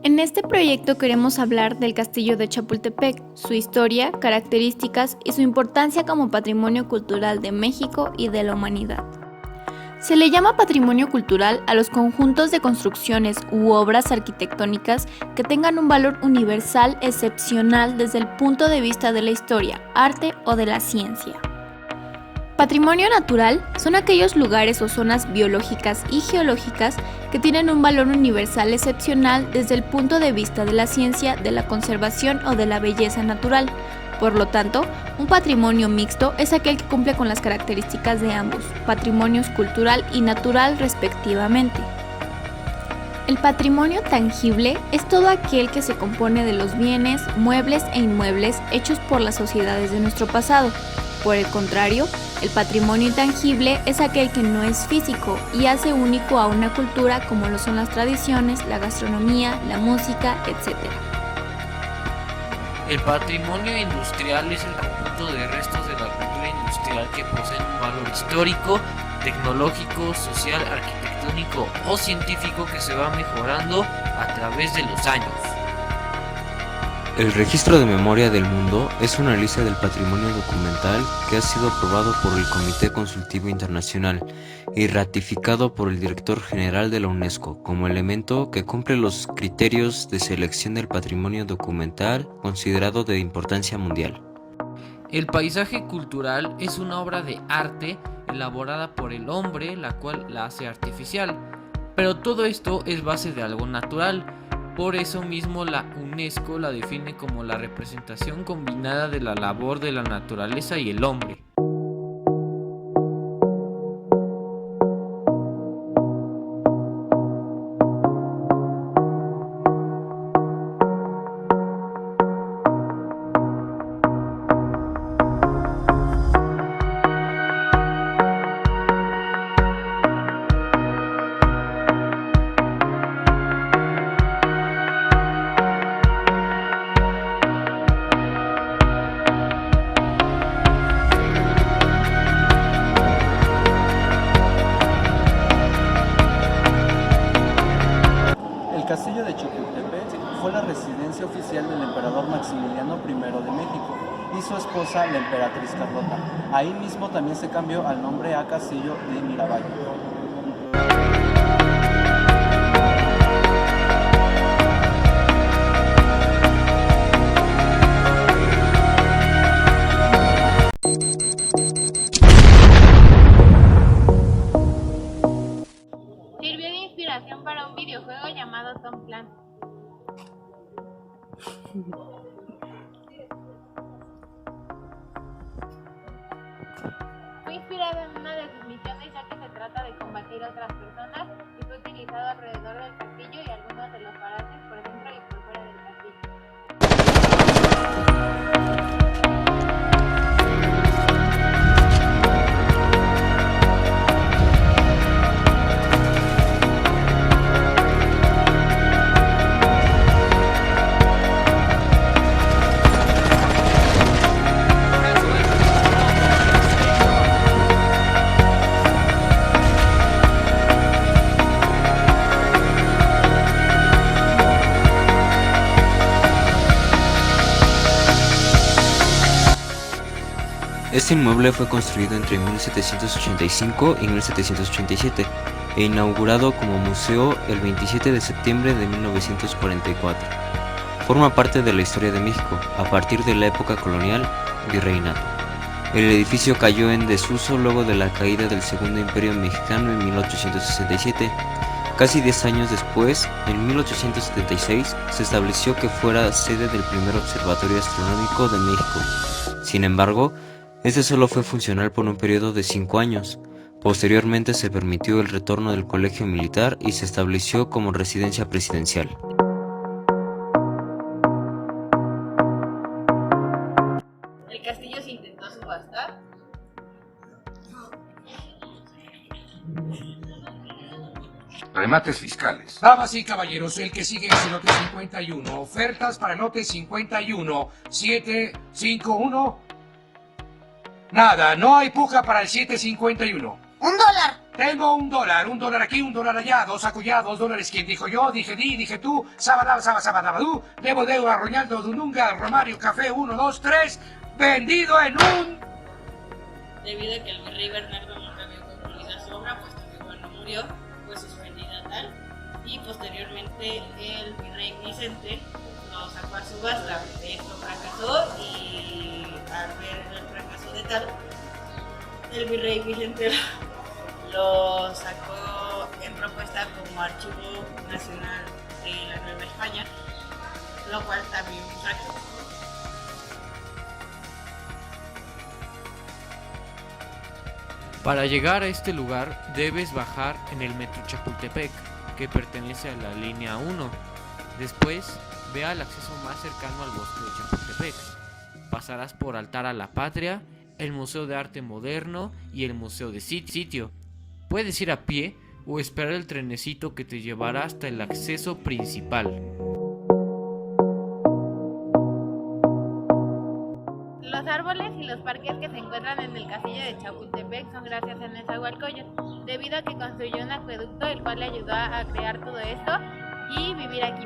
En este proyecto queremos hablar del Castillo de Chapultepec, su historia, características y su importancia como patrimonio cultural de México y de la humanidad. Se le llama patrimonio cultural a los conjuntos de construcciones u obras arquitectónicas que tengan un valor universal excepcional desde el punto de vista de la historia, arte o de la ciencia. Patrimonio natural son aquellos lugares o zonas biológicas y geológicas que tienen un valor universal excepcional desde el punto de vista de la ciencia, de la conservación o de la belleza natural. Por lo tanto, un patrimonio mixto es aquel que cumple con las características de ambos, patrimonios cultural y natural respectivamente. El patrimonio tangible es todo aquel que se compone de los bienes, muebles e inmuebles hechos por las sociedades de nuestro pasado. Por el contrario, el patrimonio intangible es aquel que no es físico y hace único a una cultura como lo son las tradiciones, la gastronomía, la música, etc. El patrimonio industrial es el conjunto de restos de la cultura industrial que poseen un valor histórico, tecnológico, social, arquitectónico o científico que se va mejorando a través de los años. El Registro de Memoria del Mundo es una lista del patrimonio documental que ha sido aprobado por el Comité Consultivo Internacional y ratificado por el Director General de la UNESCO como elemento que cumple los criterios de selección del patrimonio documental considerado de importancia mundial. El paisaje cultural es una obra de arte elaborada por el hombre, la cual la hace artificial, pero todo esto es base de algo natural. Por eso mismo la UNESCO la define como la representación combinada de la labor de la naturaleza y el hombre. El castillo de Chapultepec fue la residencia oficial del emperador Maximiliano I de México y su esposa, la emperatriz Carlota. Ahí mismo también se cambió al nombre a Castillo de Miravalle. Sirvió de inspiración para un videojuego llamado Tom Clancy. Fue inspirado en una de sus misiones ya que se trata de combatir a otras personas y fue utilizado alrededor del castillo y algunos de los palacios por dentro y por fuera del castillo. Este inmueble fue construido entre 1785 y 1787 e inaugurado como museo el 27 de septiembre de 1944. Forma parte de la historia de México a partir de la época colonial virreinato. El edificio cayó en desuso luego de la caída del Segundo Imperio Mexicano en 1867. Casi 10 años después, en 1876, se estableció que fuera sede del primer observatorio astronómico de México. Sin embargo, este solo fue funcional por un periodo de 5 años. Posteriormente se permitió el retorno del colegio militar y se estableció como residencia presidencial. El castillo se intentó subastar. Remates fiscales. Damas y caballeros, el que sigue es el lote 51. Ofertas para lote 51. 751. Nada, no hay puja para el 751. $1. Tengo $1 aquí, $1 allá, 2 acullá, $2. ¿Quién dijo yo? Dije di, dije tú, sabadabadú, debo, arroñando, dununga, romario, café, 1, 2, 3, vendido en un... Debido a que el virrey Bernardo nunca había concluido su obra, puesto que cuando murió fue suspendida tal, y posteriormente el virrey Vicente lo sacó a subasta. Esto fracasó y al ver el fracaso de tal, el virrey Vicente lo sacó en propuesta como Archivo Nacional de la Nueva España, lo cual también fracasó. Para llegar a este lugar debes bajar en el metro Chapultepec, que pertenece a la línea 1. Después, ve al acceso más cercano al bosque de Chapultepec. Pasarás por Altar a la Patria, el Museo de Arte Moderno y el Museo de Sitio. Puedes ir a pie o esperar el trenecito que te llevará hasta el acceso principal. Los árboles y los parques que se encuentran en el castillo de Chapultepec son gracias a Nezahualcóyotl, debido a que construyó un acueducto el cual le ayudó a crear todo esto y vivir aquí.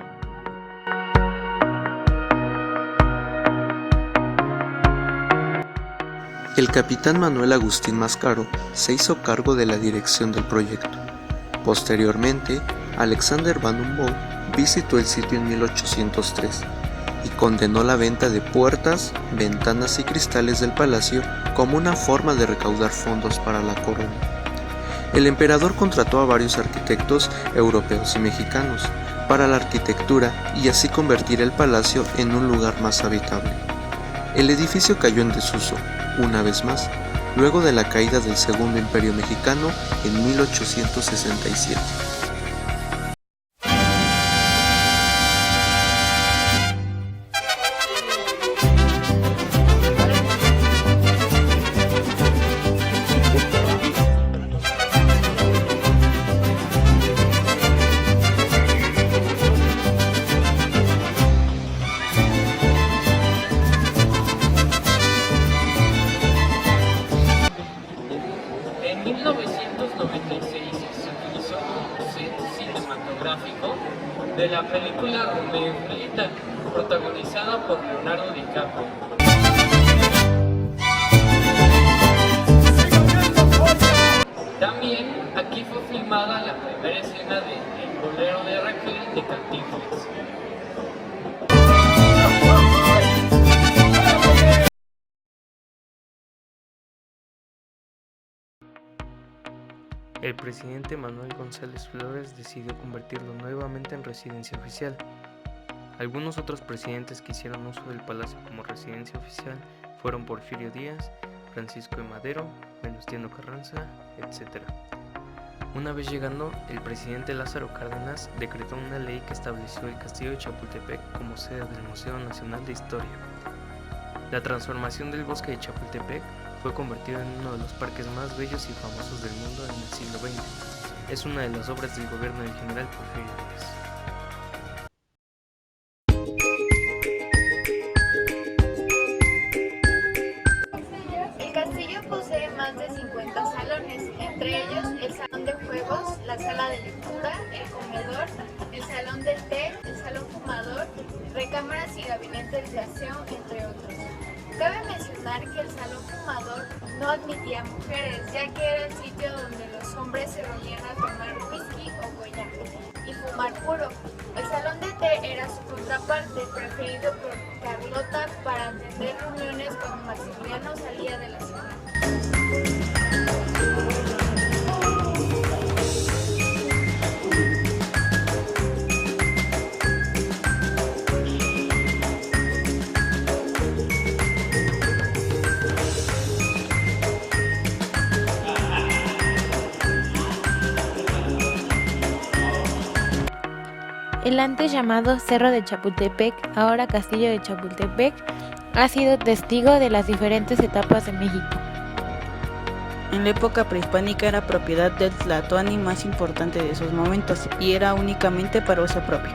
El capitán Manuel Agustín Mascaro se hizo cargo de la dirección del proyecto. Posteriormente, Alexander Van Humboldt visitó el sitio en 1803 y condenó la venta de puertas, ventanas y cristales del palacio como una forma de recaudar fondos para la corona. El emperador contrató a varios arquitectos europeos y mexicanos para la arquitectura y así convertir el palacio en un lugar más habitable. El edificio cayó en desuso, una vez más, luego de la caída del Segundo Imperio Mexicano en 1867. En 1996 se utilizó un set cinematográfico de la película Romeo y Julieta, protagonizada por Leonardo DiCaprio. También aquí fue filmada la primera escena de El bolero de Raquel de Cantinflas. El presidente Manuel González Flores decidió convertirlo nuevamente en residencia oficial. Algunos otros presidentes que hicieron uso del palacio como residencia oficial fueron Porfirio Díaz, Francisco de Madero, Venustiano Carranza, etc. Una vez llegando, el presidente Lázaro Cárdenas decretó una ley que estableció el castillo de Chapultepec como sede del Museo Nacional de Historia. La transformación del bosque de Chapultepec fue convertido en uno de los parques más bellos y famosos del mundo en el siglo XX. Es una de las obras del gobierno del general Porfirio Díaz. El castillo posee más de 50 salones, entre ellos el salón de juegos, la sala de lectura, el comedor, el salón del té, el salón fumador, recámaras y gabinetes de aseo, entre otros. Cabe mencionar que el salón fumador no admitía mujeres, ya que era el sitio donde los hombres se reunían a tomar whisky o coñac y fumar puro. El salón de té era su contraparte, preferido por Carlota para atender reuniones cuando Maximiliano salía de la ciudad. El antes llamado Cerro de Chapultepec, ahora Castillo de Chapultepec, ha sido testigo de las diferentes etapas de México. En la época prehispánica era propiedad del tlatoani más importante de esos momentos y era únicamente para uso propio.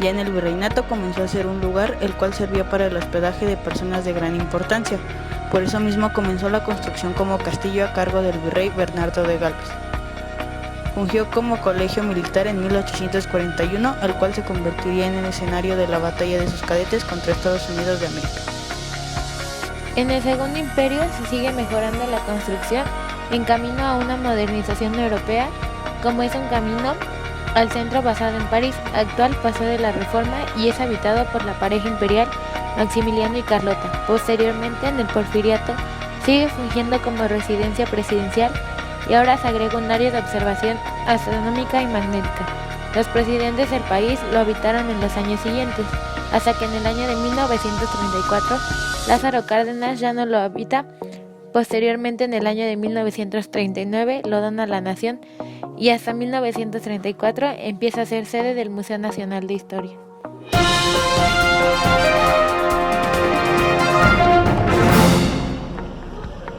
Ya en el virreinato comenzó a ser un lugar el cual servía para el hospedaje de personas de gran importancia. Por eso mismo comenzó la construcción como castillo a cargo del virrey Bernardo de Galvez. fungió como colegio militar en 1841, el cual se convertiría en el escenario de la batalla de sus cadetes contra Estados Unidos de América. En el Segundo Imperio se sigue mejorando la construcción en camino a una modernización europea, como es un camino al centro basado en París, actual Paseo de la Reforma, y es habitado por la pareja imperial Maximiliano y Carlota. Posteriormente, en el Porfiriato, sigue fungiendo como residencia presidencial y ahora se agrega un área de observación astronómica y magnética. Los presidentes del país lo habitaron en los años siguientes, hasta que en el año de 1934 Lázaro Cárdenas ya no lo habita. Posteriormente, en el año de 1939 lo dona a la nación y hasta 1934 empieza a ser sede del Museo Nacional de Historia.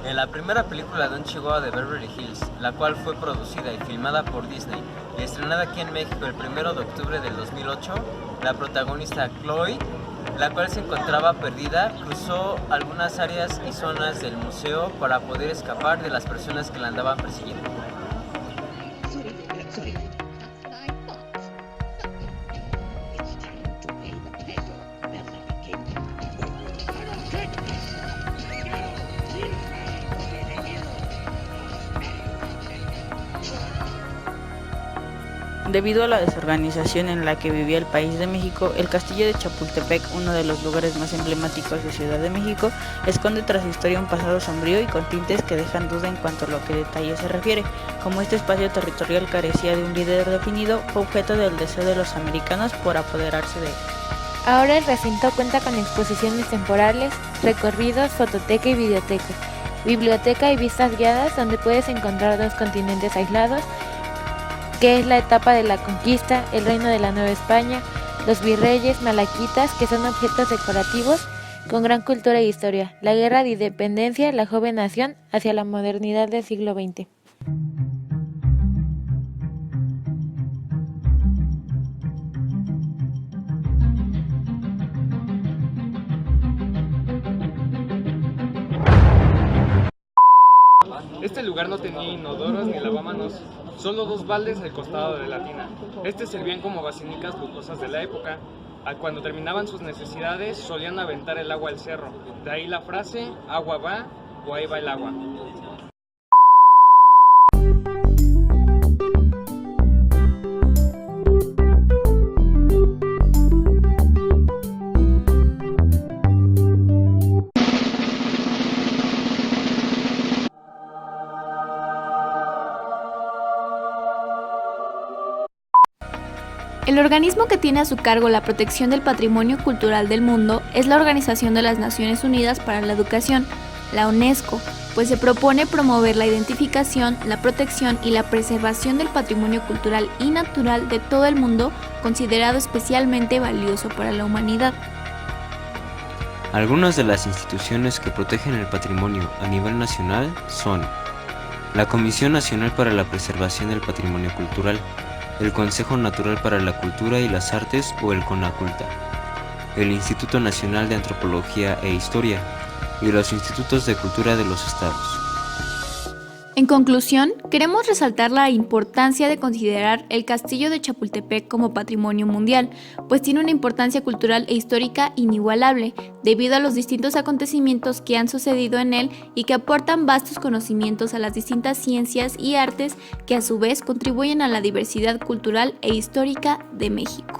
En la primera película de un Chihuahua de Beverly Hills, la cual fue producida y filmada por Disney y estrenada aquí en México el 1 de octubre del 2008, la protagonista Chloe, la cual se encontraba perdida, cruzó algunas áreas y zonas del museo para poder escapar de las personas que la andaban persiguiendo. Debido a la desorganización en la que vivía el país de México, el castillo de Chapultepec, uno de los lugares más emblemáticos de Ciudad de México, esconde tras su historia un pasado sombrío y con tintes que dejan duda en cuanto a lo que detalles se refiere. Como este espacio territorial carecía de un líder definido, fue objeto del deseo de los americanos por apoderarse de él. Ahora el recinto cuenta con exposiciones temporales, recorridos, fototeca y videoteca, biblioteca y vistas guiadas donde puedes encontrar 2 continentes aislados, que es la etapa de la conquista, el reino de la Nueva España, los virreyes, malaquitas, que son objetos decorativos con gran cultura e historia, la guerra de independencia, la joven nación hacia la modernidad del siglo XX. Este lugar no tenía inodoros ni lavamanos, solo 2 baldes al costado de la tina. Servían como basílicas lujosas de la época. Cuando terminaban sus necesidades, solían aventar el agua al cerro. De ahí la frase, agua va o ahí va el agua. El organismo que tiene a su cargo la protección del patrimonio cultural del mundo es la Organización de las Naciones Unidas para la Educación, la UNESCO, pues se propone promover la identificación, la protección y la preservación del patrimonio cultural y natural de todo el mundo, considerado especialmente valioso para la humanidad. Algunas de las instituciones que protegen el patrimonio a nivel nacional son la Comisión Nacional para la Preservación del Patrimonio Cultural, el Consejo Natural para la Cultura y las Artes o el CONACULTA, el Instituto Nacional de Antropología e Historia y los Institutos de Cultura de los Estados. En conclusión, queremos resaltar la importancia de considerar el Castillo de Chapultepec como patrimonio mundial, pues tiene una importancia cultural e histórica inigualable, debido a los distintos acontecimientos que han sucedido en él y que aportan vastos conocimientos a las distintas ciencias y artes que a su vez contribuyen a la diversidad cultural e histórica de México.